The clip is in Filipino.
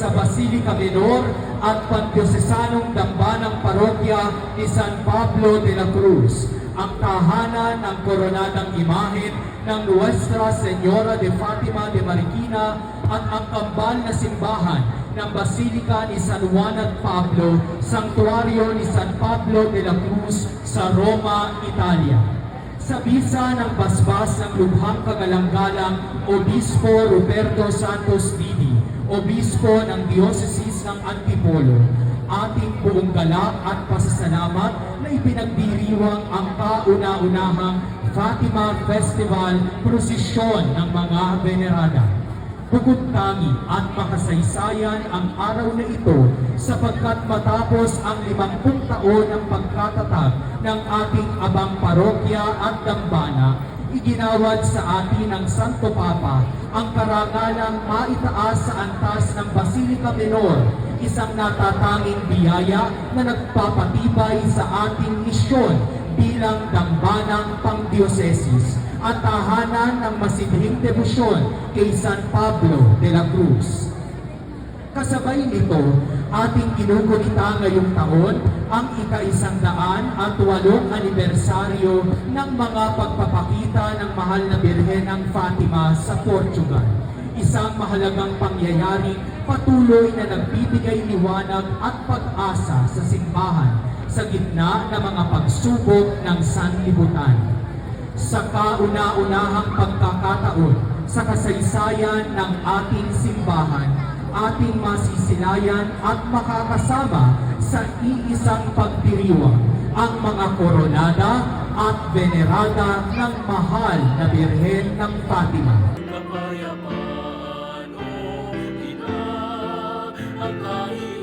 sa Basilica Menor at Pandiosesanong Dambanang Parokya ni San Pablo de la Cruz, ang tahanan ng koronadang imahen ng Nuestra Señora de Fatima de Marikina at ang kambal na simbahan ng Basilica ni San Juan at Pablo, Sanctuario ni San Pablo de la Cruz sa Roma, Italia. Sa bisa ng basbas ng lubhang kagalang-galang Obispo Roberto Santos Didi, Obispo ng Diocese ng Antipolo, ating buong galak at pasasalamat na ipinagdiriwang ang kauna-unahang Fatima Festival Prosesyon ng mga Venerada. Bukod tangi at makasaysayan ang araw na ito sapagkat matapos ang 50 taon ng pagkatatag ng ating abang parokya at dambana, iginawad sa atin ng Santo Papa ang karangalang maitaas sa antas ng Basilica Menor, isang natatanging biyaya na nagpapatibay sa ating misyon bilang dambanang pangdiocesis at tahanan ng masidhing debosyon kay San Pablo de la Cruz. Kasabay nito, ating ginugunita ngayong taon ang ika-108 anibersaryo ng mga pagpapakita ng mahal na Birhen ng Fatima sa Portugal. Isang mahalagang pangyayari patuloy na nagbibigay liwanag at pag-asa sa simbahan sa gitna ng mga pagsubok ng sanlibutan. Sa kauna-unahang pagkakataon sa kasaysayan ng ating simbahan, ating masisilayan at makakasama sa iisang pagdiriwang ang mga koronada at venerada ng mahal na Birhen ng Fatima. Kapayapaan, O Ina, ang kahit